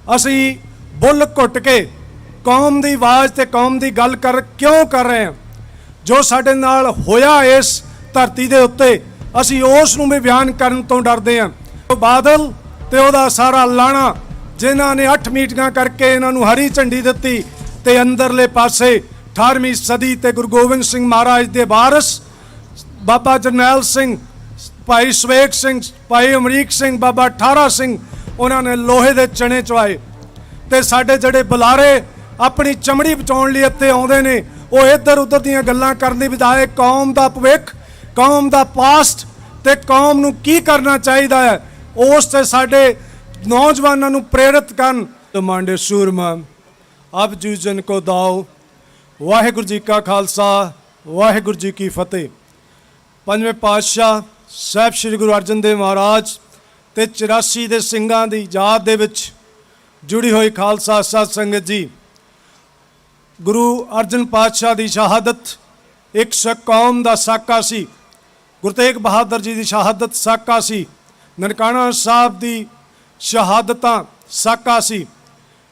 असी बुल घुट के कौम की आवाज़ ते कौम की गल क्यों कर रहे हैं। जो साडे नाल होया इस धरती के उत्ते असी उस नूं भी बयान करन तो डरदे हां। बादल ते उहदा सारा लाणा जिन्हां ने 8 मीटिंगां करके इन्हां नूं हरी झंडी दित्ती ते अंदरले पासे 18वीं सदी ते गुरु गोबिंद सिंह महाराज दे वारिस बाबा जरनैल सिंह, भाई सवेग सिंह, भाई अमरीक सिंह, बाबा ठारा सिंह उन्होंने लोहे दे चने चवाए ते साडे जड़े बुलारे अपनी चमड़ी बचाउण लई इत्थे आउंदे ने वो इधर उधर दीयां गल्लां करन दी बजाए कौम दा भविख, कौम दा पास्ट ते कौम नूं की करना चाहिदा है उस ते साडे नौजवानों नूं प्रेरित करन। मांडे सूरमा अब जूझन को दाओ। वाहिगुरू जी का खालसा, वाहिगुरू जी की फतेह। पंजवें पातशाह साहब श्री गुरु अर्जन देव महाराज ते 84 दे ਸਿੰਘਾਂ ਦੀ ਯਾਦ ਦੇ ਵਿੱਚ जुड़ी हुई खालसा साध संगत जी, गुरु अर्जन पातशाह की शहादत एक सिख कौम का साका सी। गुरु तेग बहादुर जी की शहादत साका सी। ननकाना साहब की शहादतां साका सी।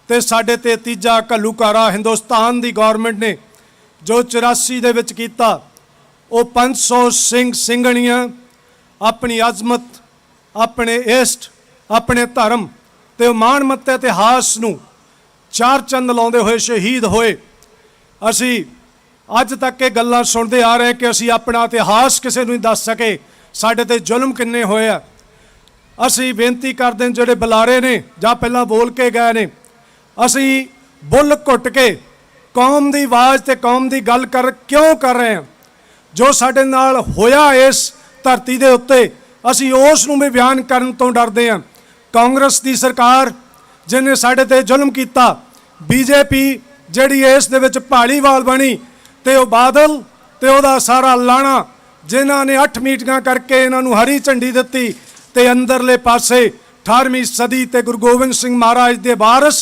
ते साडे ते तीजा घल्लूकारा हिंदुस्तान की गौरमेंट ने जो 84 दे विच कीता वो 500 सिंह ਸਿੰਘਣੀਆਂ अपनी अजमत, अपने इष्ट, अपने धर्म ते माणमत्त इतिहास नूं चार चंद लाउंदे होए शहीद होए। असी अज तक ये गल्लां सुणदे आ रहे कि असी अपना इतिहास किसी नूं नहीं दस सके, साडे ते जुल्म किन्ने होए आ। असी बेनती करदे हैं जिहड़े बुलारे ने जां पहलां बोल के गए ने, असी बुल घुट के कौम की आवाज़ ते कौम की गल क्यों कर रहे हैं। जो साडे नाल होया इस धरती के उत्ते असी उस नूं भी बयान करन तो डरदे हां। कांग्रेस की सरकार जिन्हें साडे ते जुल्म कीता, बीजेपी जिहड़ी इस दे विच भालीवाल बनी ते वो बादल ते उहदा सारा लाणा जिन्हां ने 8 मीटिंगां करके इन्हां नूं हरी झंडी दित्ती ते अंदरले पासे 18वीं सदी ते गुरु गोबिंद सिंह महाराज दे वारिस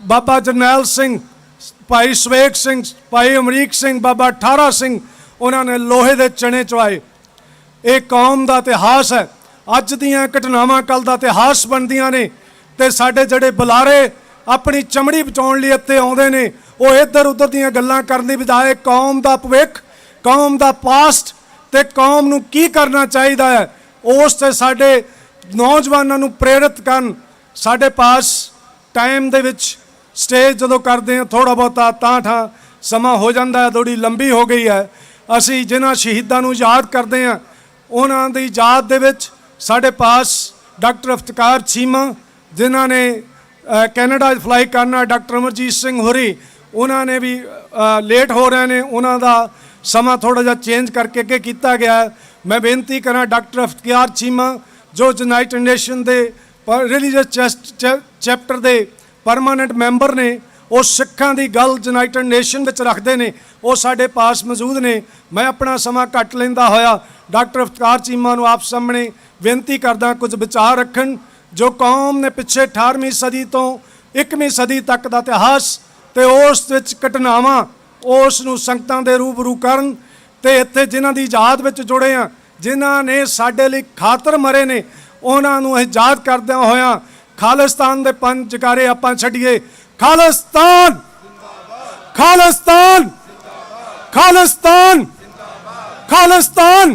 बाबा जरनैल सिंह, भाई सवेग सिंह, भाई अमरीक सिंह, बाबा ठारा सिंह उन्होंने लोहे दे चने चवाए। ये कौम का इतिहास है। अज दीयां घटनावां कल का इतिहास बनदियां ने ते साडे जड़े बुलारे अपनी चमड़ी बचाउण लई इत्थे आउंदे ने वो इधर उधर दीयां गल्लां करन दी बजाए कौम का भविख, कौम का पास्ट ते कौम नूं की करना चाहिदा है उस ते साडे नौजवानों नूं प्रेरित करन। साडे पास टाइम दे विच स्टेज जदों करदे हैं थोड़ा बहुता तां समा हो जाता है, थोड़ी लंबी हो गई है। असी जिन्हां शहीदां नूं याद करदे हैं उन्हां दी याद दे विच साडे पास डॉक्टर इफ्तिकार चीमा जिन्हां ने कैनेडा फ्लाई करना, डॉक्टर अमरजीत सिंह होरी उन्होंने भी लेट हो रहे हैं, उन्हों का समा थोड़ा जिहा चेंज करके अगे किया गया है। मैं बेनती करा डॉक्टर इफ्तिकार चीमा जो यूनाइटेड नेशन के रिलीजियस चैप्टर के परमानेंट मैंबर ने, वो सिखां की गल यूनाइटेड नेशन में रखते हैं, वो साडे पास मौजूद ने। मैं अपना समा घट लेंदा होया डॉक्टर इफ्तिकार चीमा नूं आप सामने बेनती करदा कुछ विचार रखन जो कौम ने पिछे 18वीं सदी तो 21वीं सदी तक का इतिहास ते उस विच घटनावां उस नूं संगतां दे रूबरू करन ते इत्थे जिन्हां दी याद विच जुड़े आ, जिन्हां ने साडे लई खातर मरे ने उन्हां नूं याद करदिआं होया खालिस्तान दे 5 जकारे आपां छड्डीए। खालिस्तान, खालिस्तान, खालिस्तान, खालिस्तान।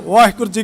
वाहिगुरू जी का